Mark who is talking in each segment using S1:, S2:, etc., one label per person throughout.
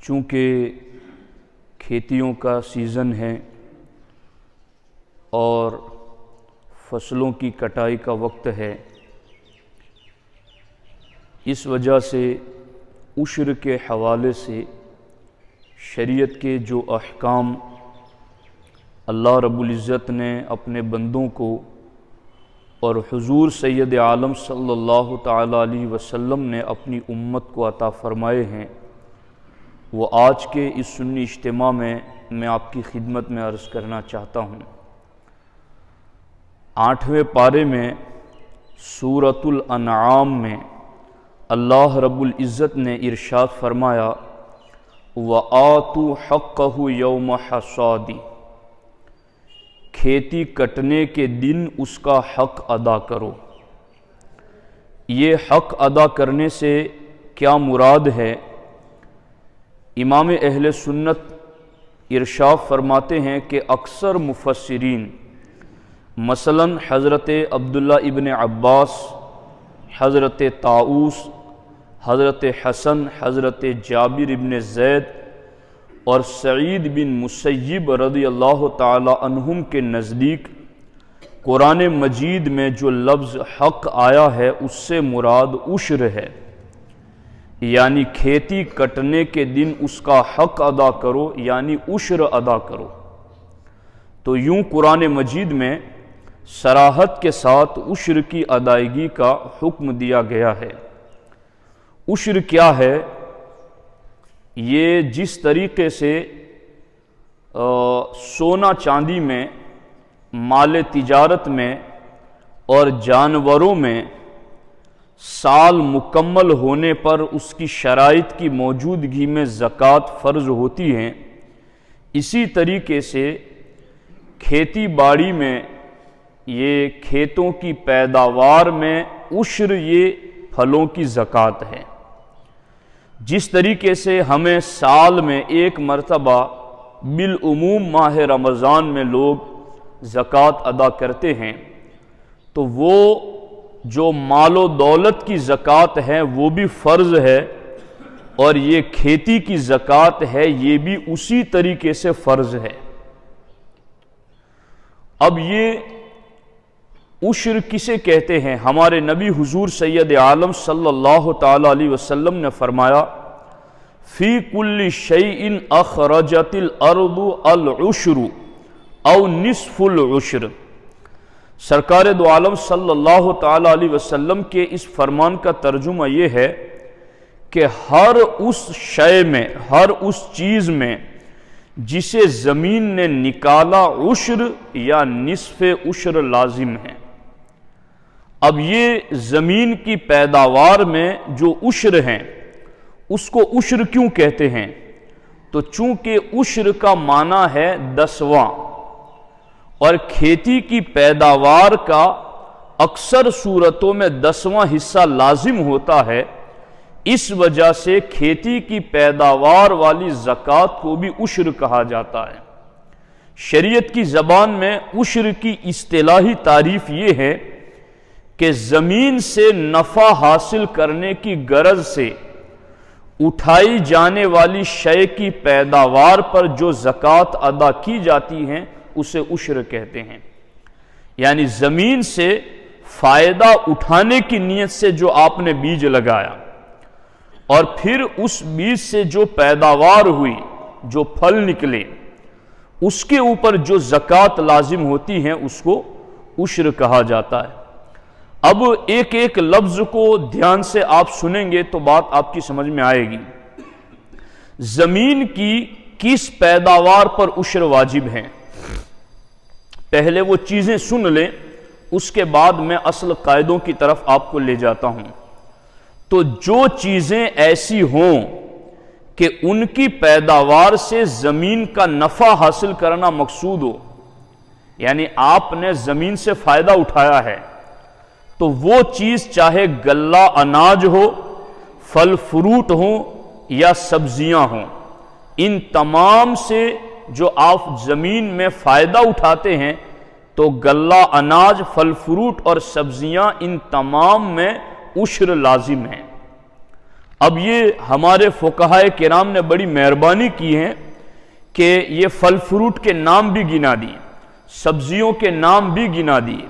S1: چونکہ کھیتیوں کا سیزن ہے اور فصلوں کی کٹائی کا وقت ہے، اس وجہ سے عشر کے حوالے سے شریعت کے جو احکام اللہ رب العزت نے اپنے بندوں کو اور حضور سید عالم صلی اللہ تعالیٰ علیہ وسلم نے اپنی امت کو عطا فرمائے ہیں، وہ آج کے اس سنی اجتماع میں آپ کی خدمت میں عرض کرنا چاہتا ہوں۔ 8ویں پارے میں سورۃ الانعام میں اللہ رب العزت نے ارشاد فرمایا وَآتُوا حَقَّهُ يَوْمَ حَصَادِ، کھیتی کٹنے کے دن اس کا حق ادا کرو۔ یہ حق ادا کرنے سے کیا مراد ہے؟ امام اہل سنت ارشاد فرماتے ہیں کہ اکثر مفسرین مثلا حضرت عبداللہ ابن عباس، حضرت طاؤس، حضرت حسن، حضرت جابر ابن زید اور سعید بن مسیب رضی اللہ تعالی عنہم کے نزدیک قرآن مجید میں جو لفظ حق آیا ہے اس سے مراد عشر ہے، یعنی کھیتی کٹنے کے دن اس کا حق ادا کرو، یعنی عشر ادا کرو۔ تو یوں قرآن مجید میں صراحت کے ساتھ عشر کی ادائیگی کا حکم دیا گیا ہے۔ عشر کیا ہے؟ یہ جس طریقے سے سونا چاندی میں، مال تجارت میں اور جانوروں میں سال مکمل ہونے پر اس کی شرائط کی موجودگی میں زکوٰۃ فرض ہوتی ہیں، اسی طریقے سے کھیتی باڑی میں، یہ کھیتوں کی پیداوار میں عشر یہ پھلوں کی زکوٰۃ ہے۔ جس طریقے سے ہمیں سال میں ایک مرتبہ بالعموم ماہ رمضان میں لوگ زکوٰۃ ادا کرتے ہیں، تو وہ جو مال و دولت کی زکوٰۃ ہے وہ بھی فرض ہے، اور یہ کھیتی کی زکوٰۃ ہے یہ بھی اسی طریقے سے فرض ہے۔ اب یہ عشر کسے کہتے ہیں؟ ہمارے نبی حضور سید عالم صلی اللہ تعالی علیہ وسلم نے فرمایا فی کل شیء اخرجت الارض العشر او نصف العشر۔ سرکار دو عالم صلی اللہ تعالی علیہ وسلم کے اس فرمان کا ترجمہ یہ ہے کہ ہر اس شے میں، ہر اس چیز میں جسے زمین نے نکالا عشر یا نصف عشر لازم ہے۔ اب یہ زمین کی پیداوار میں جو عشر ہیں اس کو عشر کیوں کہتے ہیں؟ تو چونکہ عشر کا معنی ہے 10واں، اور کھیتی کی پیداوار کا اکثر صورتوں میں 10واں حصہ لازم ہوتا ہے، اس وجہ سے کھیتی کی پیداوار والی زکوٰۃ کو بھی عشر کہا جاتا ہے۔ شریعت کی زبان میں عشر کی اصطلاحی تعریف یہ ہے کہ زمین سے نفع حاصل کرنے کی غرض سے اٹھائی جانے والی شے کی پیداوار پر جو زکوٰۃ ادا کی جاتی ہیں اسے عشر کہتے ہیں۔ یعنی زمین سے فائدہ اٹھانے کی نیت سے جو آپ نے بیج لگایا اور پھر اس بیج سے جو پیداوار ہوئی، جو پھل نکلے، اس کے اوپر جو زکوٰۃ لازم ہوتی ہیں اس کو عشر کہا جاتا ہے۔ اب ایک ایک لفظ کو دھیان سے آپ سنیں گے تو بات آپ کی سمجھ میں آئے گی۔ زمین کی کس پیداوار پر عشر واجب ہے؟ پہلے وہ چیزیں سن لیں، اس کے بعد میں اصل قاعدوں کی طرف آپ کو لے جاتا ہوں۔ تو جو چیزیں ایسی ہوں کہ ان کی پیداوار سے زمین کا نفع حاصل کرنا مقصود ہو، یعنی آپ نے زمین سے فائدہ اٹھایا ہے، تو وہ چیز چاہے غلہ اناج ہو، پھل فروٹ ہوں یا سبزیاں ہوں، ان تمام سے جو آپ زمین میں فائدہ اٹھاتے ہیں، تو غلہ اناج، پھل فروٹ اور سبزیاں، ان تمام میں عشر لازم ہے۔ اب یہ ہمارے فقہائے کرام نے بڑی مہربانی کی ہے کہ یہ پھل فروٹ کے نام بھی گنا دیے، سبزیوں کے نام بھی گنا دیے،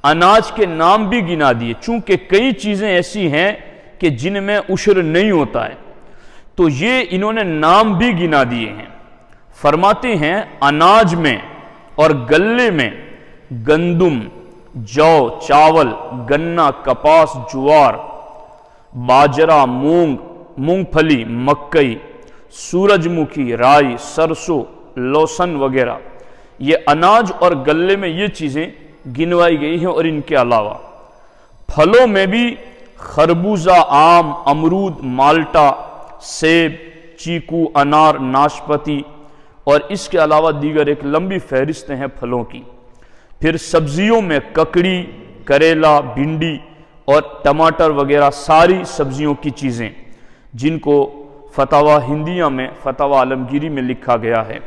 S1: اناج کے نام بھی گنا دیے، چونکہ کئی چیزیں ایسی ہیں کہ جن میں عشر نہیں ہوتا ہے، تو یہ انہوں نے نام بھی گنا دیے ہیں۔ فرماتے ہیں اناج میں اور گلے میں گندم، جو، چاول، گنا، کپاس، جوار، باجرہ، مونگ پھلی، مکئی، سورج مکھی، رائی، سرسوں، لوسن وغیرہ، یہ اناج اور گلے میں یہ چیزیں گنوائی گئی ہیں۔ اور ان کے علاوہ پھلوں میں بھی خربوزہ، آم، امرود، مالٹا، سیب، چیکو، انار، ناشپتی، اور اس کے علاوہ دیگر ایک لمبی فہرست ہیں پھلوں کی۔ پھر سبزیوں میں ککڑی، کریلا، بھنڈی اور ٹماٹر وغیرہ ساری سبزیوں کی چیزیں، جن کو فتاوی ہندیہ میں، فتاوی عالمگیری میں لکھا گیا ہے۔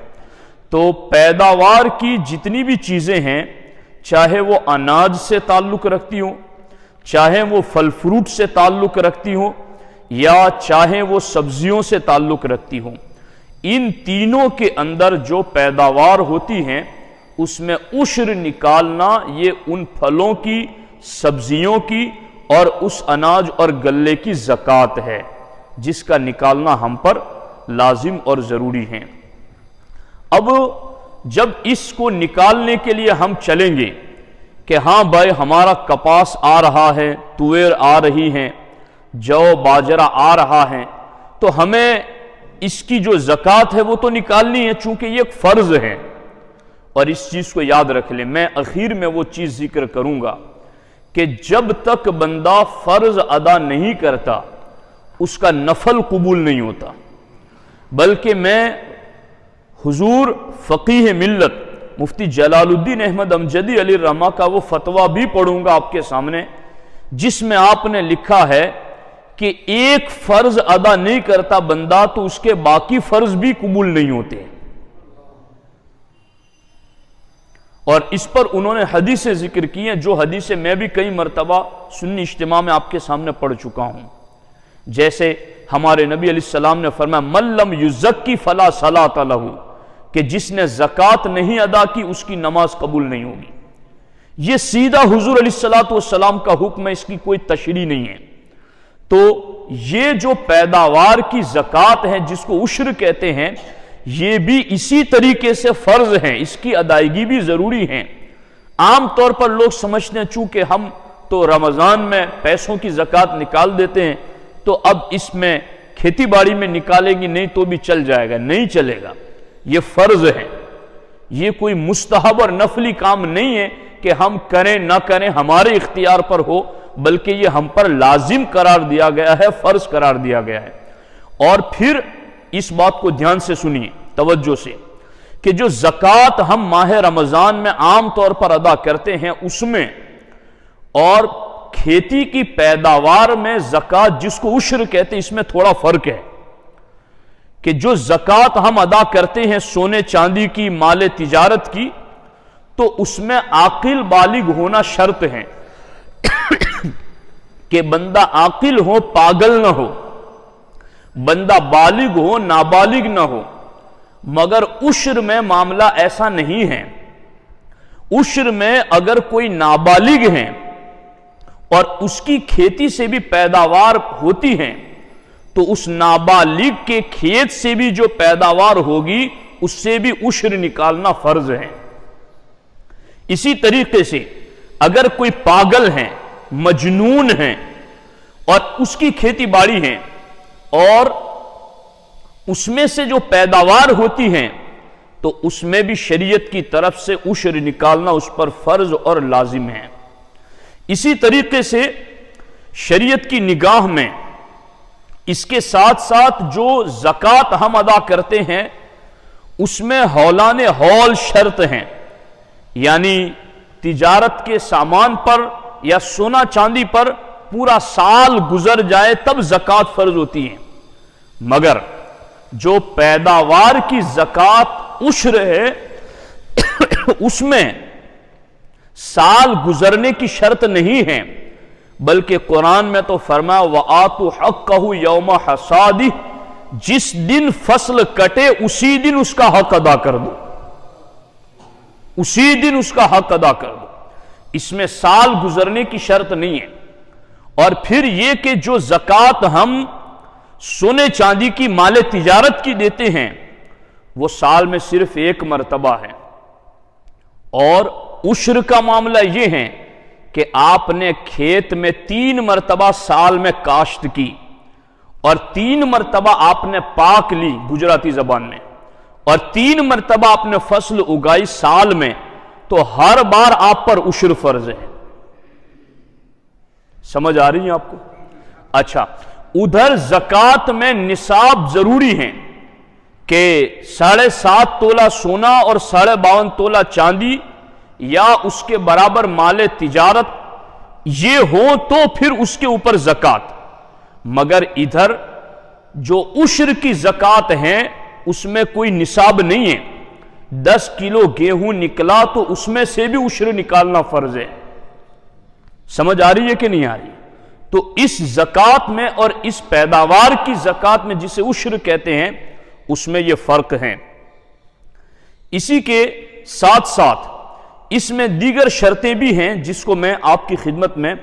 S1: تو پیداوار کی جتنی بھی چیزیں ہیں، چاہے وہ اناج سے تعلق رکھتی ہوں، چاہے وہ پھل فروٹ سے تعلق رکھتی ہوں، یا چاہے وہ سبزیوں سے تعلق رکھتی ہوں، ان تینوں کے اندر جو پیداوار ہوتی ہیں اس میں عشر نکالنا یہ ان پھلوں کی، سبزیوں کی اور اس اناج اور گلے کی زکوٰۃ ہے، جس کا نکالنا ہم پر لازم اور ضروری ہے۔ اب جب اس کو نکالنے کے لیے ہم چلیں گے کہ ہاں بھائی ہمارا کپاس آ رہا ہے، تویر آ رہی ہیں، جو، باجرہ آ رہا ہے، تو ہمیں اس کی جو زکوٰۃ ہے وہ تو نکالنی ہے، چونکہ یہ ایک فرض ہے۔ اور اس چیز کو یاد رکھ لیں، میں اخیر میں وہ چیز ذکر کروں گا کہ جب تک بندہ فرض ادا نہیں کرتا اس کا نفل قبول نہیں ہوتا، بلکہ میں حضور فقیہ ملت مفتی جلال الدین احمد امجدی علیہ الرحمہ کا وہ فتویٰ بھی پڑھوں گا آپ کے سامنے، جس میں آپ نے لکھا ہے کہ ایک فرض ادا نہیں کرتا بندہ تو اس کے باقی فرض بھی قبول نہیں ہوتے۔ اور اس پر انہوں نے حدیثیں ذکر کی ہیں، جو حدیثیں میں بھی کئی مرتبہ سنی اجتماع میں آپ کے سامنے پڑھ چکا ہوں۔ جیسے ہمارے نبی علیہ السلام نے فرمایا من لم یزکی فلا صلاۃ لہ، کہ جس نے زکوٰۃ نہیں ادا کی اس کی نماز قبول نہیں ہوگی۔ یہ سیدھا حضور علیہ السلام کا حکم ہے، اس کی کوئی تشریح نہیں ہے۔ تو یہ جو پیداوار کی زکوٰۃ ہے جس کو عشر کہتے ہیں، یہ بھی اسی طریقے سے فرض ہیں، اس کی ادائیگی بھی ضروری ہے۔ عام طور پر لوگ سمجھتے ہیں چونکہ ہم تو رمضان میں پیسوں کی زکوٰۃ نکال دیتے ہیں تو اب اس میں کھیتی باڑی میں نکالیں گی نہیں تو بھی چل جائے گا، نہیں چلے گا، یہ فرض ہے۔ یہ کوئی مستحب اور نفلی کام نہیں ہے کہ ہم کریں نہ کریں ہمارے اختیار پر ہو، بلکہ یہ ہم پر لازم قرار دیا گیا ہے، فرض قرار دیا گیا ہے۔ اور پھر اس بات کو دھیان سے سنیے، توجہ سے، کہ جو زکوٰۃ ہم ماہ رمضان میں عام طور پر ادا کرتے ہیں اس میں اور کھیتی کی پیداوار میں زکوٰۃ جس کو عشر کہتے ہیں اس میں تھوڑا فرق ہے۔ کہ جو زکوٰۃ ہم ادا کرتے ہیں سونے چاندی کی، مال تجارت کی، تو اس میں عاقل بالغ ہونا شرط ہے کہ بندہ عاقل ہو، پاگل نہ ہو، بندہ بالغ ہو، نابالغ نہ ہو۔ مگر عشر میں معاملہ ایسا نہیں ہے۔ عشر میں اگر کوئی نابالغ ہے اور اس کی کھیتی سے بھی پیداوار ہوتی ہے تو اس نابالغ کے کھیت سے بھی جو پیداوار ہوگی اس سے بھی عشر نکالنا فرض ہے۔ اسی طریقے سے اگر کوئی پاگل ہے، مجنون ہے اور اس کی کھیتی باڑی ہے اور اس میں سے جو پیداوار ہوتی ہے تو اس میں بھی شریعت کی طرف سے عشر نکالنا اس پر فرض اور لازم ہے۔ اسی طریقے سے شریعت کی نگاہ میں اس کے ساتھ ساتھ جو زکوٰۃ ہم ادا کرتے ہیں اس میں ہولان ہول شرط ہیں، یعنی تجارت کے سامان پر یا سونا چاندی پر پورا سال گزر جائے تب زکوٰۃ فرض ہوتی ہے۔ مگر جو پیداوار کی زکوٰۃ عشر ہے اس میں سال گزرنے کی شرط نہیں ہے، بلکہ قرآن میں تو فرمایا وَآتُوا حَقَّهُ يَوْمَ حَصَادِهِ، جس دن فصل کٹے اسی دن اس کا حق ادا کر دو، اسی دن اس کا حق ادا کر دو۔ اس میں سال گزرنے کی شرط نہیں ہے۔ اور پھر یہ کہ جو زکوٰۃ ہم سونے چاندی کی مال تجارت کی دیتے ہیں وہ سال میں صرف ایک مرتبہ ہے۔ اور عشر کا معاملہ یہ ہے کہ آپ نے کھیت میں 3 مرتبہ سال میں کاشت کی اور 3 مرتبہ آپ نے پاک لی گجراتی زبان میں، اور 3 مرتبہ آپ نے فصل اگائی سال میں، تو ہر بار آپ پر عشر فرض ہے۔ سمجھ آ رہی ہے آپ کو؟ اچھا، ادھر زکوٰۃ میں نصاب ضروری ہے کہ 7.5 تولہ سونا اور 52.5 تولہ چاندی یا اس کے برابر مال تجارت یہ ہو تو پھر اس کے اوپر زکوٰۃ۔ مگر ادھر جو عشر کی زکوٰۃ ہے اس میں کوئی نصاب نہیں ہے۔ 10 کلو گیہوں نکلا تو اس میں سے بھی عشر نکالنا فرض ہے۔ سمجھ آ رہی ہے کہ نہیں آ رہی؟ تو اس زکوٰۃ میں اور اس پیداوار کی زکوٰۃ میں جسے عشر کہتے ہیں اس میں یہ فرق ہے۔ اسی کے ساتھ ساتھ اس میں دیگر شرطیں بھی ہیں جس کو میں آپ کی خدمت میں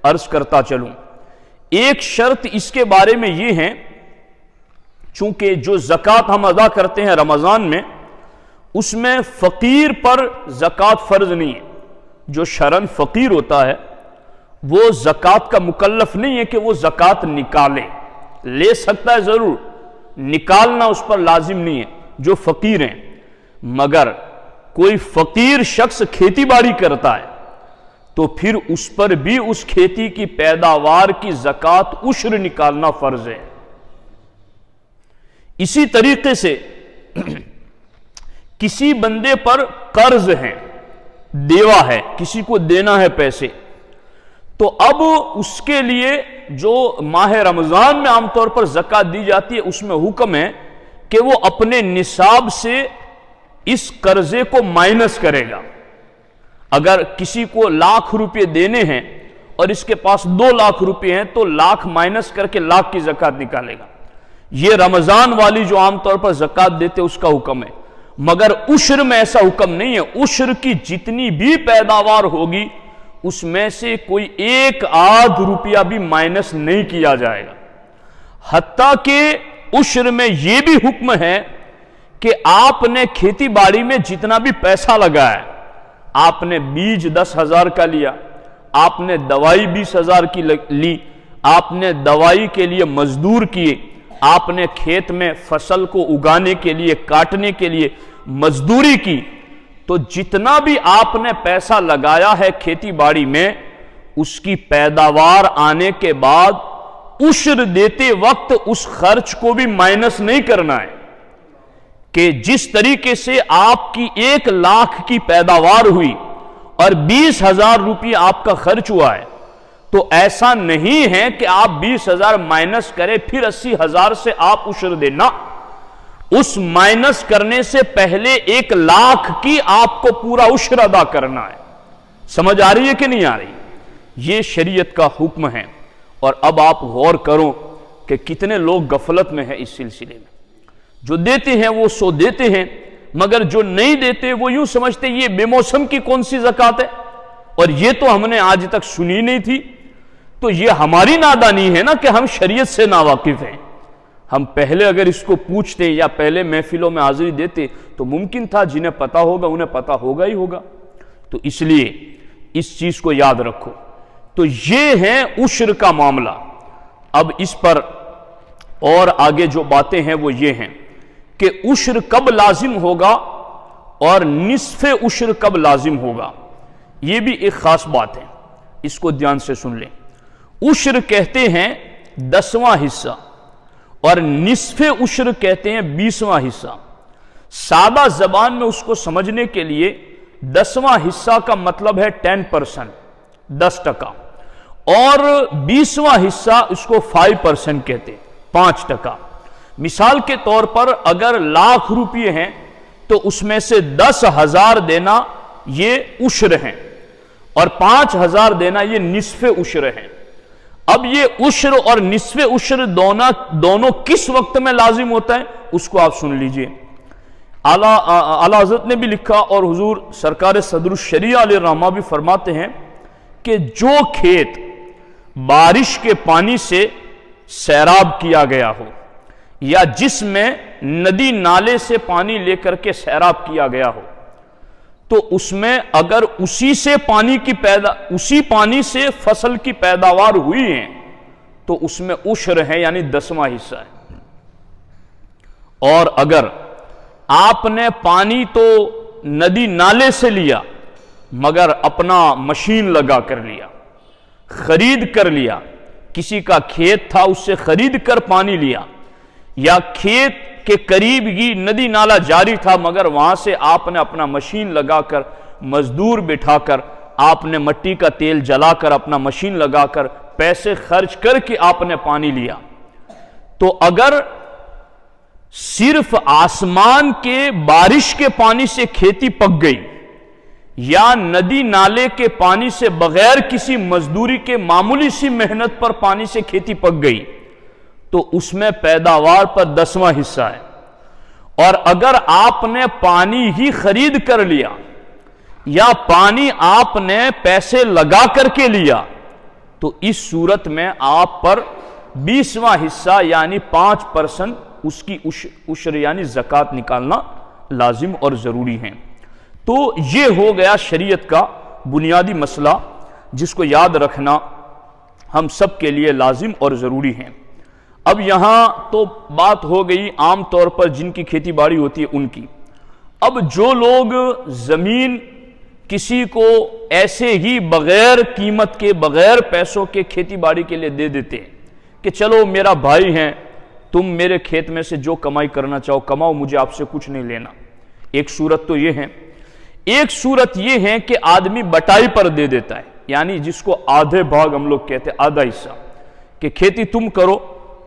S1: عرض کرتا چلوں۔ ایک شرط اس کے بارے میں یہ ہے، چونکہ جو زکوٰۃ ہم ادا کرتے ہیں رمضان میں اس میں فقیر پر زکوٰۃ فرض نہیں ہے۔ جو شرعاً فقیر ہوتا ہے وہ زکوٰۃ کا مکلف نہیں ہے کہ وہ زکوٰۃ نکالے، لے سکتا ہے ضرور، نکالنا اس پر لازم نہیں ہے جو فقیر ہیں۔ مگر کوئی فقیر شخص کھیتی باڑی کرتا ہے تو پھر اس پر بھی اس کھیتی کی پیداوار کی زکوٰۃ عشر نکالنا فرض ہے۔ اسی طریقے سے کسی بندے پر قرض ہے، دیوا ہے، کسی کو دینا ہے پیسے، تو اب اس کے لیے جو ماہ رمضان میں عام طور پر زکوٰۃ دی جاتی ہے اس میں حکم ہے کہ وہ اپنے نصاب سے اس قرضے کو مائنس کرے گا۔ اگر کسی کو 1,00,000 روپے دینے ہیں اور اس کے پاس 2,00,000 روپے ہیں تو 1,00,000 مائنس کر کے 1,00,000 کی زکوٰۃ نکالے گا۔ یہ رمضان والی جو عام طور پر زکوٰۃ دیتے اس کا حکم ہے۔ مگر عشر میں ایسا حکم نہیں ہے۔ عشر کی جتنی بھی پیداوار ہوگی اس میں سے کوئی 1 روپیہ بھی مائنس نہیں کیا جائے گا۔ حتیٰ کہ عشر میں یہ بھی حکم ہے کہ آپ نے کھیتی باڑی میں جتنا بھی پیسہ لگایا، آپ نے بیج 10,000 کا لیا، آپ نے دوائی 20,000 کی لی، آپ نے دوائی کے لیے مزدور کیے، آپ نے کھیت میں فصل کو اگانے کے لیے کاٹنے کے لیے مزدوری کی، تو جتنا بھی آپ نے پیسہ لگایا ہے کھیتی باڑی میں اس کی پیداوار آنے کے بعد عشر دیتے وقت اس خرچ کو بھی مائنس نہیں کرنا ہے۔ کہ جس طریقے سے آپ کی 1,00,000 کی پیداوار ہوئی اور 20,000 روپے آپ کا خرچ ہوا ہے تو ایسا نہیں ہے کہ آپ 20,000 مائنس کرے پھر 80,000 سے آپ عشر دینا۔ اس مائنس کرنے سے پہلے 1,00,000 کی آپ کو پورا عشر ادا کرنا ہے۔ سمجھ آ رہی ہے کہ نہیں آ رہی؟ یہ شریعت کا حکم ہے۔ اور اب آپ غور کرو کہ کتنے لوگ غفلت میں ہیں اس سلسلے میں۔ جو دیتے ہیں وہ سو دیتے ہیں، مگر جو نہیں دیتے وہ یوں سمجھتے یہ بے موسم کی کون سی زکوٰۃ ہے، اور یہ تو ہم نے آج تک سنی نہیں تھی۔ تو یہ ہماری نادانی ہے نا کہ ہم شریعت سے ناواقف ہیں۔ ہم پہلے اگر اس کو پوچھتے یا پہلے محفلوں میں حاضری دیتے تو ممکن تھا جنہیں پتا ہوگا انہیں پتا ہوگا ہی ہوگا۔ تو اس لیے اس چیز کو یاد رکھو۔ تو یہ ہے عشر کا معاملہ۔ اب اس پر اور آگے جو باتیں ہیں وہ یہ ہیں کہ عشر کب لازم ہوگا اور نصف عشر کب لازم ہوگا، یہ بھی ایک خاص بات ہے، اس کو دھیان سے سن لیں۔ عشر کہتے ہیں 10واں حصہ اور نصف عشر کہتے ہیں 20واں حصہ۔ سادہ زبان میں اس کو سمجھنے کے لیے 10واں حصہ کا مطلب ہے 10%، 10%، اور 20واں حصہ اس کو 5% کہتے ہیں، 5%۔ مثال کے طور پر اگر 1,00,000 روپے ہیں تو اس میں سے 10,000 دینا یہ عشر ہیں اور 5,000 دینا یہ نصف عشر ہیں۔ اب یہ عشر اور نصف عشر دونوں کس وقت میں لازم ہوتا ہے اس کو آپ سن لیجئے. اعلیٰ حضرت نے بھی لکھا اور حضور سرکار صدر الشریعہ علیہ الرحمہ بھی فرماتے ہیں کہ جو کھیت بارش کے پانی سے سیراب کیا گیا ہو یا جس میں ندی نالے سے پانی لے کر کے سیراب کیا گیا ہو تو اس میں اگر اسی پانی سے فصل کی پیداوار ہوئی ہے تو اس میں عشر ہے یعنی 10واں حصہ ہے. اور اگر آپ نے پانی تو ندی نالے سے لیا مگر اپنا مشین لگا کر لیا، خرید کر لیا، کسی کا کھیت تھا اس سے خرید کر پانی لیا، یا کھیت کے قریب ہی ندی نالا جاری تھا مگر وہاں سے آپ نے اپنا مشین لگا کر مزدور بٹھا کر آپ نے مٹی کا تیل جلا کر اپنا مشین لگا کر پیسے خرچ کر کے آپ نے پانی لیا، تو اگر صرف آسمان کے بارش کے پانی سے کھیتی پک گئی یا ندی نالے کے پانی سے بغیر کسی مزدوری کے معمولی سی محنت پر پانی سے کھیتی پک گئی تو اس میں پیداوار پر 10واں حصہ ہے. اور اگر آپ نے پانی ہی خرید کر لیا یا پانی آپ نے پیسے لگا کر کے لیا تو اس صورت میں آپ پر 20واں حصہ یعنی 5% اس کی عشر یعنی زکوٰۃ نکالنا لازم اور ضروری ہے. تو یہ ہو گیا شریعت کا بنیادی مسئلہ جس کو یاد رکھنا ہم سب کے لیے لازم اور ضروری ہے. اب یہاں تو بات ہو گئی عام طور پر جن کی کھیتی باڑی ہوتی ہے ان کی. اب جو لوگ زمین کسی کو ایسے ہی بغیر قیمت کے بغیر پیسوں کے کھیتی باڑی کے لیے دے دیتے ہیں کہ چلو میرا بھائی ہے، تم میرے کھیت میں سے جو کمائی کرنا چاہو کماؤ، مجھے آپ سے کچھ نہیں لینا. ایک صورت تو یہ ہے. ایک صورت یہ ہے کہ آدمی بٹائی پر دے دیتا ہے، یعنی جس کو آدھے بھاگ ہم لوگ کہتے ہیں، آدھا حصہ، کہ کھیتی تم کرو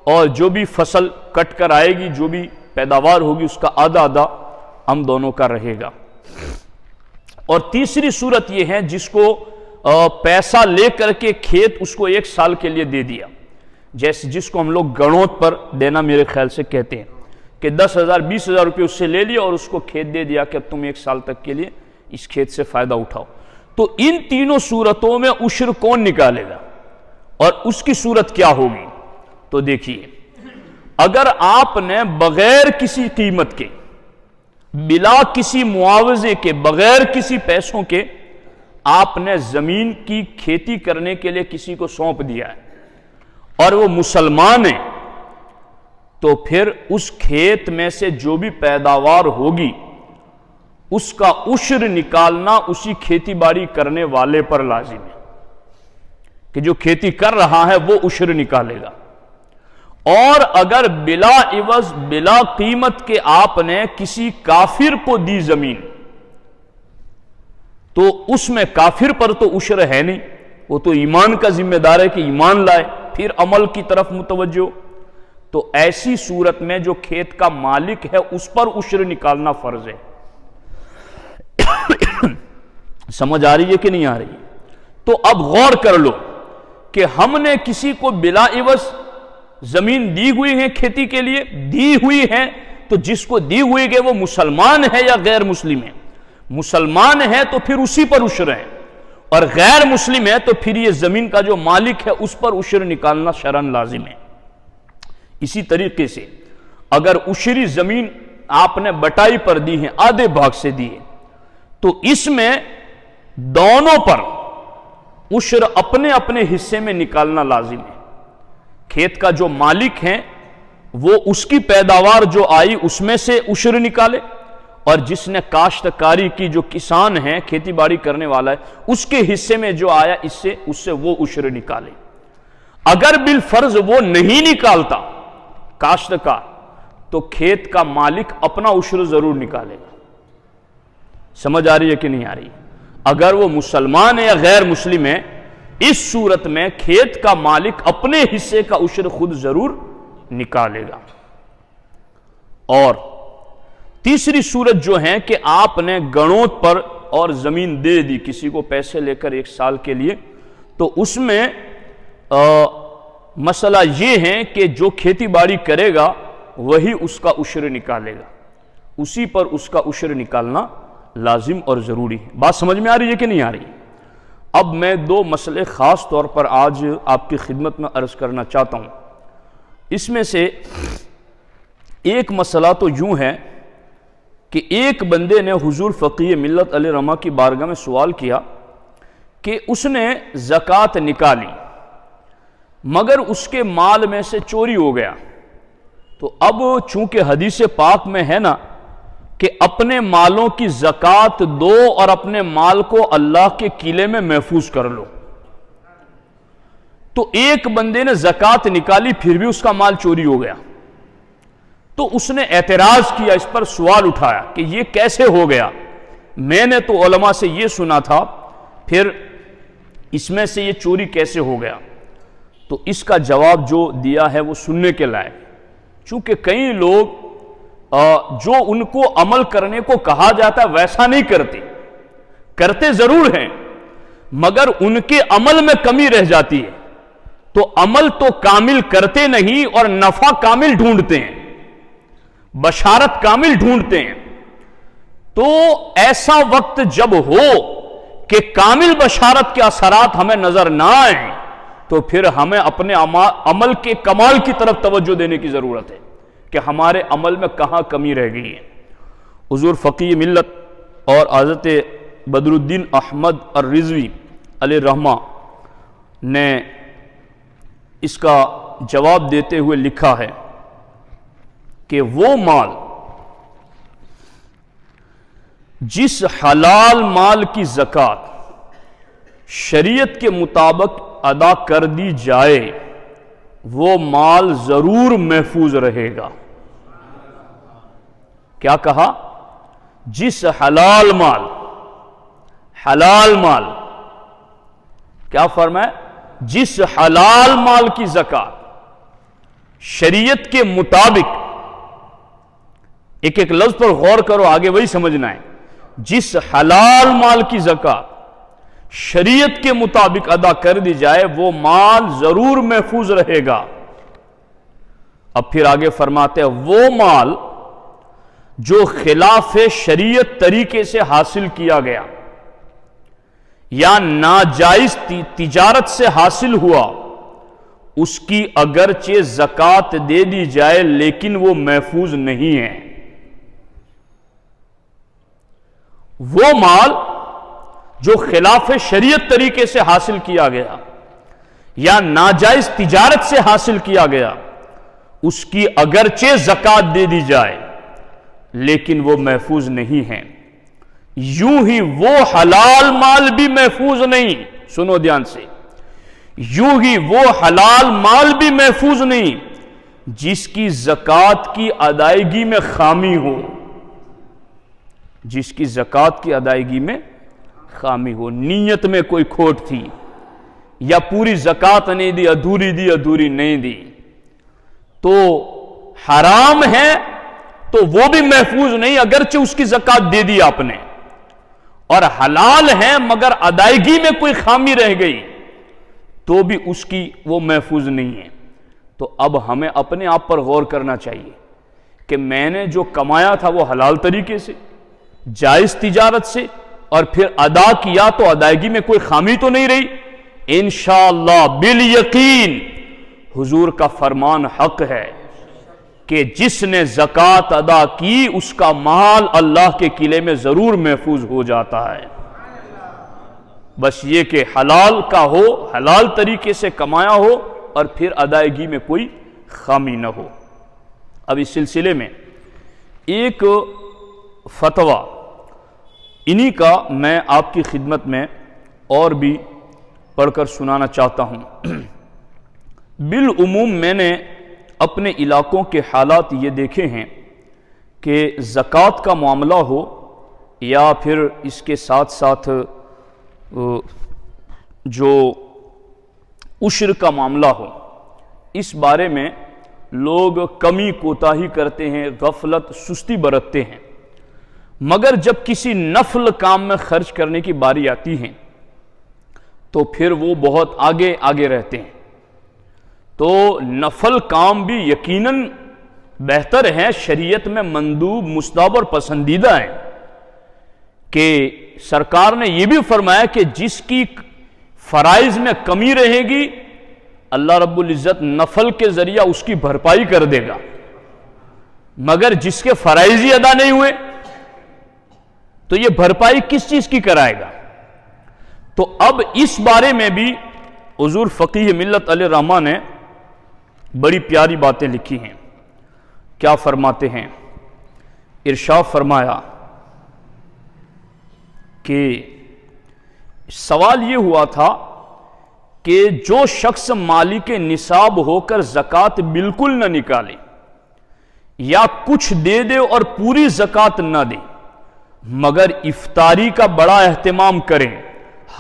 S1: اور جو بھی فصل کٹ کر آئے گی جو بھی پیداوار ہوگی اس کا آدھا آدھا ہم دونوں کا رہے گا. اور تیسری صورت یہ ہے جس کو پیسہ لے کر کے کھیت اس کو 1 سال کے لیے دے دیا، جیسے جس کو ہم لوگ گڑوت پر دینا میرے خیال سے کہتے ہیں کہ 10,000 20,000 روپے اس سے لے لیا اور اس کو کھیت دے دیا کہ اب تم 1 سال تک کے لیے اس کھیت سے فائدہ اٹھاؤ. تو ان تینوں صورتوں میں عشر کون نکالے گا اور اس کی صورت کیا ہوگی؟ تو دیکھیے، اگر آپ نے بغیر کسی قیمت کے، بلا کسی معاوضے کے، بغیر کسی پیسوں کے آپ نے زمین کی کھیتی کرنے کے لیے کسی کو سونپ دیا ہے اور وہ مسلمان ہے تو پھر اس کھیت میں سے جو بھی پیداوار ہوگی اس کا عشر نکالنا اسی کھیتی باڑی کرنے والے پر لازم ہے کہ جو کھیتی کر رہا ہے وہ عشر نکالے گا. اور اگر بلا عوض بلا قیمت کے آپ نے کسی کافر کو دی زمین تو اس میں کافر پر تو عشر ہے نہیں، وہ تو ایمان کا ذمہ دار ہے کہ ایمان لائے پھر عمل کی طرف متوجہ. تو ایسی صورت میں جو کھیت کا مالک ہے اس پر عشر نکالنا فرض ہے. سمجھ آ رہی ہے کہ نہیں آ رہی؟ تو اب غور کر لو کہ ہم نے کسی کو بلا عوض زمین دی ہوئی ہے کھیتی کے لیے، دی ہوئی ہے تو جس کو دی ہوئی ہے وہ مسلمان ہے یا غیر مسلم ہے؟ مسلمان ہے تو پھر اسی پر عشر ہے، اور غیر مسلم ہے تو پھر یہ زمین کا جو مالک ہے اس پر عشر نکالنا شرعاً لازم ہے. اسی طریقے سے اگر عشری زمین آپ نے بٹائی پر دی ہے، آدھے بھاگ سے دی ہے، تو اس میں دونوں پر عشر اپنے اپنے حصے میں نکالنا لازم ہے. کھیت کا جو مالک ہے وہ اس کی پیداوار جو آئی اس میں سے عشر نکالے، اور جس نے کاشتکاری کی جو کسان ہے کھیتی باڑی کرنے والا ہے اس کے حصے میں جو آیا اس سے وہ عشر نکالے. اگر بالفرض وہ نہیں نکالتا کاشتکار تو کھیت کا مالک اپنا عشر ضرور نکالے گا. سمجھ آ رہی ہے کہ نہیں آ رہی؟ اگر وہ مسلمان ہے یا غیر مسلم ہے اس صورت میں کھیت کا مالک اپنے حصے کا عشر خود ضرور نکالے گا. اور تیسری صورت جو ہے کہ آپ نے گڑوت پر اور زمین دے دی کسی کو پیسے لے کر 1 سال کے لیے، تو اس میں مسئلہ یہ ہے کہ جو کھیتی باڑی کرے گا وہی اس کا عشر نکالے گا، اسی پر اس کا عشر نکالنا لازم اور ضروری ہے۔ بات سمجھ میں آ رہی ہے کہ نہیں آ رہی؟ اب میں دو مسئلے خاص طور پر آج آپ کی خدمت میں عرض کرنا چاہتا ہوں۔ اس میں سے ایک مسئلہ تو یوں ہے کہ ایک بندے نے حضور فقیہ ملت علیہ رحمہ کی بارگاہ میں سوال کیا کہ اس نے زکوٰۃ نکالی مگر اس کے مال میں سے چوری ہو گیا، تو اب چونکہ حدیث پاک میں ہے نا کہ اپنے مالوں کی زکوٰۃ دو اور اپنے مال کو اللہ کے قلعے میں محفوظ کر لو، تو ایک بندے نے زکوٰۃ نکالی پھر بھی اس کا مال چوری ہو گیا، تو اس نے اعتراض کیا، اس پر سوال اٹھایا کہ یہ کیسے ہو گیا؟ میں نے تو علماء سے یہ سنا تھا، پھر اس میں سے یہ چوری کیسے ہو گیا؟ تو اس کا جواب جو دیا ہے وہ سننے کے لائق، چونکہ کئی لوگ جو ان کو عمل کرنے کو کہا جاتا ہے ویسا نہیں کرتے ضرور ہیں مگر ان کے عمل میں کمی رہ جاتی ہے، تو عمل تو کامل کرتے نہیں اور نفع کامل ڈھونڈتے ہیں، بشارت کامل ڈھونڈتے ہیں۔ تو ایسا وقت جب ہو کہ کامل بشارت کے اثرات ہمیں نظر نہ آئیں تو پھر ہمیں اپنے عمل کے کمال کی طرف توجہ دینے کی ضرورت ہے کہ ہمارے عمل میں کہاں کمی رہ گئی ہے۔ حضور فقیہ ملت اور حضرت بدر الدین احمد الرضوی علیہ رحمہ نے اس کا جواب دیتے ہوئے لکھا ہے کہ وہ مال جس حلال مال کی زکوٰۃ شریعت کے مطابق ادا کر دی جائے وہ مال ضرور محفوظ رہے گا۔ کیا کہا؟ جس حلال مال کیا فرمایا؟ جس حلال مال کی زکوٰۃ شریعت کے مطابق، ایک ایک لفظ پر غور کرو، آگے وہی سمجھنا ہے، جس حلال مال کی زکوٰۃ شریعت کے مطابق ادا کر دی جائے وہ مال ضرور محفوظ رہے گا۔ اب پھر آگے فرماتے ہیں وہ مال جو خلاف شریعت طریقے سے حاصل کیا گیا یا ناجائز تجارت سے حاصل ہوا، اس کی اگرچہ زکوٰۃ دے دی جائے لیکن وہ محفوظ نہیں ہے۔ وہ مال جو خلاف شریعت طریقے سے حاصل کیا گیا یا ناجائز تجارت سے حاصل کیا گیا، اس کی اگرچہ زکوٰۃ دے دی جائے لیکن وہ محفوظ نہیں ہے۔ یوں ہی وہ حلال مال بھی محفوظ نہیں، سنو دھیان سے، یوں ہی وہ حلال مال بھی محفوظ نہیں جس کی زکوٰۃ کی ادائیگی میں خامی ہو، جس کی زکوٰۃ کی ادائیگی میں خامی ہو، نیت میں کوئی کھوٹ تھی یا پوری زکوٰۃ نہیں دی، ادھوری نہیں دی، تو حرام ہے تو وہ بھی محفوظ نہیں اگرچہ اس کی زکوٰۃ دے دی آپ نے، اور حلال ہے مگر ادائیگی میں کوئی خامی رہ گئی تو بھی اس کی وہ محفوظ نہیں ہے۔ تو اب ہمیں اپنے آپ پر غور کرنا چاہیے کہ میں نے جو کمایا تھا وہ حلال طریقے سے، جائز تجارت سے، اور پھر ادا کیا تو ادائیگی میں کوئی خامی تو نہیں رہی۔ انشاءاللہ بالیقین حضور کا فرمان حق ہے کہ جس نے زکوٰۃ ادا کی اس کا مال اللہ کے قلعے میں ضرور محفوظ ہو جاتا ہے، بس یہ کہ حلال کا ہو، حلال طریقے سے کمایا ہو اور پھر ادائیگی میں کوئی خامی نہ ہو۔ اب اس سلسلے میں ایک فتویٰ انہی کا میں آپ کی خدمت میں اور بھی پڑھ کر سنانا چاہتا ہوں۔ بالعموم میں نے اپنے علاقوں کے حالات یہ دیکھے ہیں کہ زکوٰۃ کا معاملہ ہو یا پھر اس کے ساتھ ساتھ جو عشر کا معاملہ ہو، اس بارے میں لوگ کمی کوتاہی کرتے ہیں، غفلت سستی برتتے ہیں، مگر جب کسی نفل کام میں خرچ کرنے کی باری آتی ہے تو پھر وہ بہت آگے رہتے ہیں۔ تو نفل کام بھی یقیناً بہتر ہیں، شریعت میں مندوب، مستحب اور پسندیدہ ہیں، کہ سرکار نے یہ بھی فرمایا کہ جس کی فرائض میں کمی رہے گی اللہ رب العزت نفل کے ذریعہ اس کی بھرپائی کر دے گا، مگر جس کے فرائض ہی ادا نہیں ہوئے تو یہ بھرپائی کس چیز کی کرائے گا؟ تو اب اس بارے میں بھی حضور فقیہ ملت علیہ الرحمہ نے بڑی پیاری باتیں لکھی ہیں۔ کیا فرماتے ہیں؟ ارشاد فرمایا کہ سوال یہ ہوا تھا کہ جو شخص مالک نصاب ہو کر زکوٰۃ بالکل نہ نکالے یا کچھ دے دے اور پوری زکوٰۃ نہ دے مگر افطاری کا بڑا اہتمام کرے،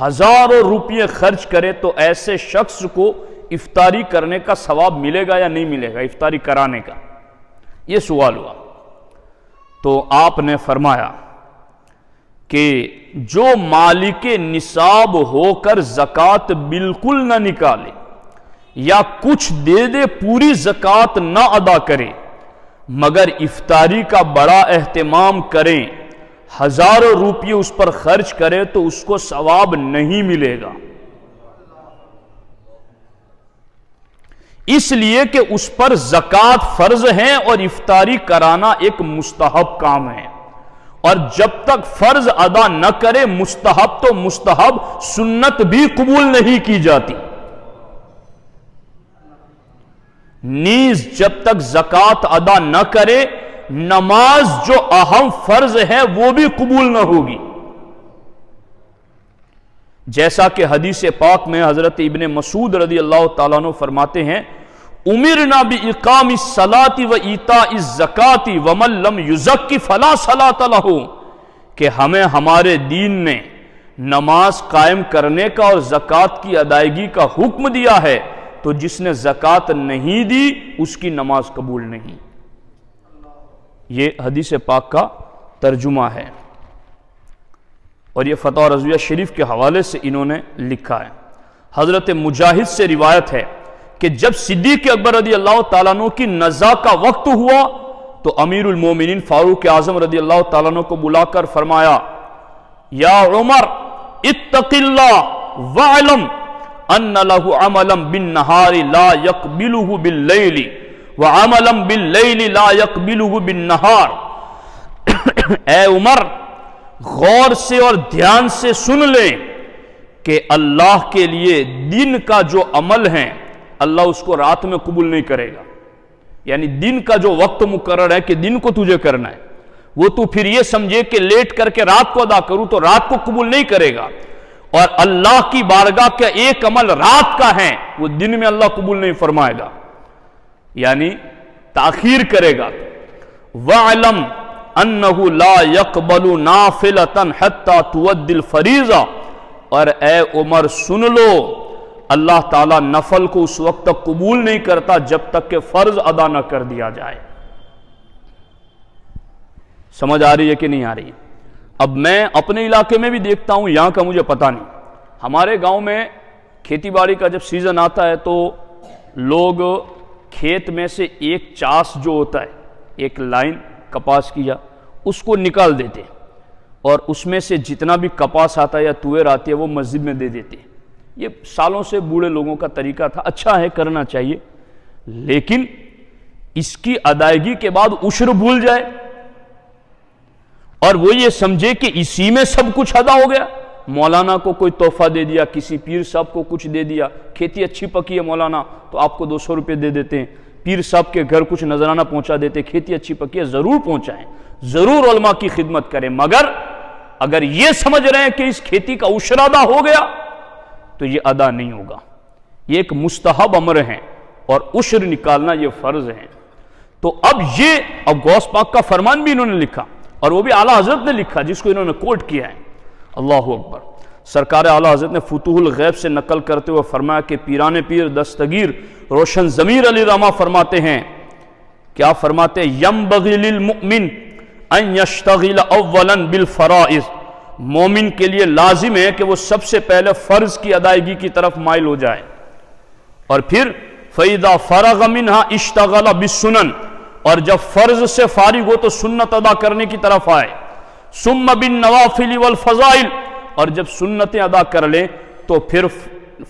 S1: ہزاروں روپے خرچ کرے، تو ایسے شخص کو افطاری کرنے کا ثواب ملے گا یا نہیں ملے گا؟ افطاری کرانے کا یہ سوال ہوا۔ تو آپ نے فرمایا کہ جو مالک نصاب ہو کر زکوٰۃ بالکل نہ نکالے یا کچھ دے دے، پوری زکوٰۃ نہ ادا کرے مگر افطاری کا بڑا اہتمام کریں، ہزاروں روپے اس پر خرچ کرے، تو اس کو ثواب نہیں ملے گا، اس لیے کہ اس پر زکوٰۃ فرض ہے اور افطاری کرانا ایک مستحب کام ہے، اور جب تک فرض ادا نہ کرے مستحب تو مستحب، سنت بھی قبول نہیں کی جاتی، نیز جب تک زکوٰۃ ادا نہ کرے نماز جو اہم فرض ہے وہ بھی قبول نہ ہوگی، جیسا کہ حدیث پاک میں حضرت ابن مسعود رضی اللہ تعالیٰ عنہ فرماتے ہیں امرنا بإقام الصلاة وإیتاء الزکاة ومن لم یزک فلا صلاۃ لہ، کہ ہمیں ہمارے دین نے نماز قائم کرنے کا اور زکوٰۃ کی ادائیگی کا حکم دیا ہے، تو جس نے زکوٰۃ نہیں دی اس کی نماز قبول نہیں۔ یہ حدیث پاک کا ترجمہ ہے، اور یہ فتح رضویہ شریف کے حوالے سے انہوں نے لکھا ہے۔ حضرت مجاہد سے روایت ہے کہ جب صدیق اکبر رضی اللہ تعالیٰ عنہ کی نزا کا وقت ہوا تو امیر المومنین فاروق اعظم رضی اللہ تعالیٰ عنہ کو بلا کر فرمایا یا عمر اتق اللہ وعلم ان لہ عملا بالنہار لا یقبلہ باللیل وعملا باللیل لا یقبلہ بالنہار، اے عمر غور سے اور دھیان سے سن لیں کہ اللہ کے لیے دن کا جو عمل ہے اللہ اس کو رات میں قبول نہیں کرے گا، یعنی دن کا جو وقت مقرر ہے کہ دن کو تجھے کرنا ہے وہ تو پھر یہ سمجھے کہ لیٹ کر کے رات کو ادا کروں تو رات کو قبول نہیں کرے گا، اور اللہ کی بارگاہ کا ایک عمل رات کا ہے وہ دن میں اللہ قبول نہیں فرمائے گا، یعنی تاخیر کرے گا۔ وَعْلَمْ أَنَّهُ لَا يَقْبَلُ نَافِلَةً حَتَّى تُوَدِّ الْفَرِيضَةَ، اور اے عمر سن لو اللہ تعالیٰ نفل کو اس وقت تک قبول نہیں کرتا جب تک کہ فرض ادا نہ کر دیا جائے۔ سمجھ آ رہی ہے کہ نہیں آ رہی ہے؟ اب میں اپنے علاقے میں بھی دیکھتا ہوں، یہاں کا مجھے پتہ نہیں، ہمارے گاؤں میں کھیتی باڑی کا جب سیزن آتا ہے تو لوگ کھیت میں سے ایک چاس جو ہوتا ہے، ایک لائن کپاس کی، اس کو نکال دیتے اور اس میں سے جتنا بھی کپاس آتا ہے یا تویر آتی ہے وہ مسجد میں دے دیتے۔ یہ سالوں سے بوڑھے لوگوں کا طریقہ تھا، اچھا ہے، کرنا چاہیے، لیکن اس کی ادائیگی کے بعد عشر بھول جائے اور وہ یہ سمجھے کہ اسی میں سب کچھ ادا ہو گیا، مولانا کو کوئی تحفہ دے دیا، کسی پیر صاحب کو کچھ دے دیا، کھیتی اچھی پکی ہے مولانا تو آپ کو 200 روپے دے دیتے ہیں، پیر صاحب کے گھر کچھ نذرانہ پہنچا دیتے، کھیتی اچھی پکی ہے، ضرور پہنچائیں، ضرور علماء کی خدمت کریں، مگر اگر یہ سمجھ رہے ہیں کہ اس کھیتی کا عشر ادا ہو گیا تو یہ ادا نہیں ہوگا، یہ ایک مستحب امر ہے اور عشر نکالنا یہ فرض ہے۔ تو اب غوث پاک کا فرمان بھی انہوں نے لکھا اور وہ بھی اعلیٰ حضرت نے لکھا جس کو انہوں نے کوٹ کیا ہے، اللہ اکبر۔ سرکار اعلیٰ حضرت نے فتوح الغیب سے نقل کرتے ہوئے فرمایا کہ پیران پیر دستگیر روشن ضمیر علی رحمہ فرماتے ہیں، کیا فرماتے ہیں؟ ینبغی للمؤمن ان یشتغل اولا بالفرائض، مومن کے لیے لازم ہے کہ وہ سب سے پہلے فرض کی ادائیگی کی طرف مائل ہو جائے اور پھر فَإِذَا فَرَغَ مِنْهَا اشْتَغَلَ بِالسُّنَنِ، اور جب فرض سے فارغ ہو تو سنت ادا کرنے کی طرف آئے، ثُمَّ بِالنَّوَافِلِ وَالْفَضَائِلِ، اور جب سنتیں ادا کر لیں تو پھر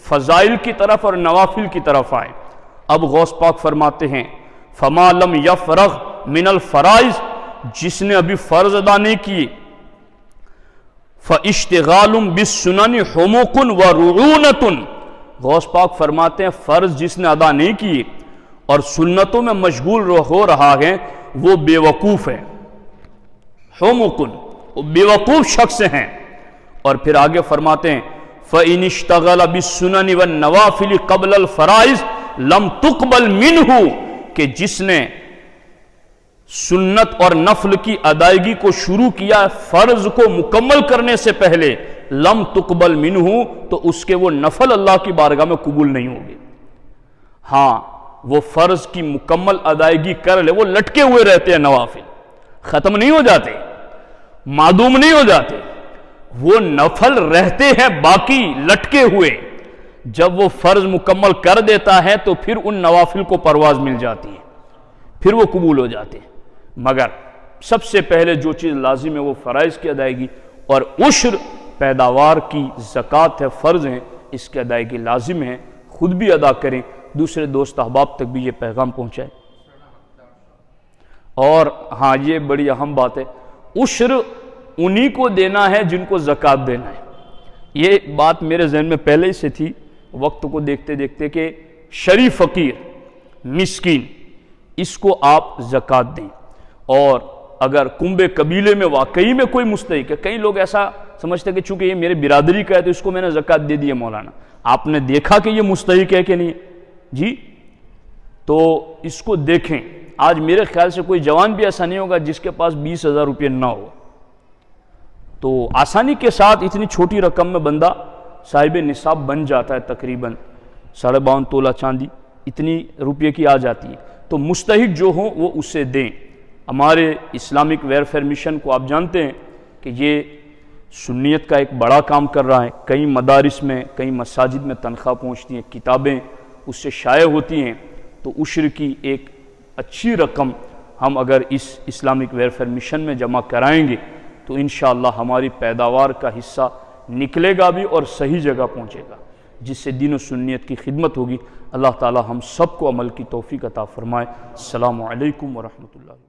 S1: فضائل کی طرف اور نوافل کی طرف آئے۔ اب غوث پاک فرماتے ہیں فَمَا لَمْ يَفْرَغْ مِنَ الْفَرَائِضِ، جس نے ابھی فرض ادا نہیں کیے، فَإِشْتِغَالٌ بِالسُّنَنِ حُمُقٌ وَرُعُونَةٌ، غوث پاک فرماتے ہیں فرض جس نے ادا نہیں کیے اور سنتوں میں مشغول ہو رہا ہے وہ بے وقوف ہے، حُمُقٌ، وہ بے وقوف شخص ہیں۔ اور پھر آگے فرماتے ہیں فَإِنِ اشْتَغَلَ بِالسُّنَنِ وَالنَّوَافِلِ قَبْلَ الْفَرَائِضِ لَمْ تُقْبَلْ مِنْهُ، کہ جس نے سنت اور نفل کی ادائیگی کو شروع کیا فرض کو مکمل کرنے سے پہلے، لم تقبل منہ، تو اس کے وہ نفل اللہ کی بارگاہ میں قبول نہیں ہوگی۔ ہاں وہ فرض کی مکمل ادائیگی کر لے، وہ لٹکے ہوئے رہتے ہیں، نوافل ختم نہیں ہو جاتے، معدوم نہیں ہو جاتے، وہ نفل رہتے ہیں باقی لٹکے ہوئے۔ جب وہ فرض مکمل کر دیتا ہے تو پھر ان نوافل کو پرواز مل جاتی ہے، پھر وہ قبول ہو جاتے ہیں۔ مگر سب سے پہلے جو چیز لازم ہے وہ فرائض کی ادائیگی، اور عشر پیداوار کی زکوٰۃ ہے، فرض ہیں، اس کی ادائیگی لازم ہے، خود بھی ادا کریں، دوسرے دوست احباب تک بھی یہ پیغام پہنچائیں۔ اور ہاں یہ بڑی اہم بات ہے، عشر انہی کو دینا ہے جن کو زکوٰۃ دینا ہے۔ یہ بات میرے ذہن میں پہلے ہی سے تھی وقت کو دیکھتے دیکھتے کہ شریف فقیر مسکین اس کو آپ زکوٰۃ دیں، اور اگر کنبے قبیلے میں واقعی میں کوئی مستحق ہے، کئی لوگ ایسا سمجھتے ہیں کہ چونکہ یہ میرے برادری کا ہے تو اس کو میں نے زکوٰۃ دے دی ہے، مولانا آپ نے دیکھا کہ یہ مستحق ہے کہ نہیں جی؟ تو اس کو دیکھیں۔ آج میرے خیال سے کوئی جوان بھی ایسا نہیں ہوگا جس کے پاس 20,000 روپے نہ ہو، تو آسانی کے ساتھ اتنی چھوٹی رقم میں بندہ صاحب نصاب بن جاتا ہے، تقریباً 52.5 تولہ چاندی اتنی روپے کی آ جاتی ہے۔ تو مستحق جو ہوں وہ اسے دیں۔ ہمارے اسلامک ویلفیئر مشن کو آپ جانتے ہیں کہ یہ سنیت کا ایک بڑا کام کر رہا ہے، کئی مدارس میں، کئی مساجد میں تنخواہ پہنچتی ہیں، کتابیں اس سے شائع ہوتی ہیں، تو عشر کی ایک اچھی رقم ہم اگر اس اسلامک ویلفیئر مشن میں جمع کرائیں گے تو انشاءاللہ ہماری پیداوار کا حصہ نکلے گا بھی اور صحیح جگہ پہنچے گا، جس سے دین و سنیت کی خدمت ہوگی۔ اللہ تعالی ہم سب کو عمل کی توفیق عطا فرمائے۔ السلام علیکم ورحمۃ اللہ۔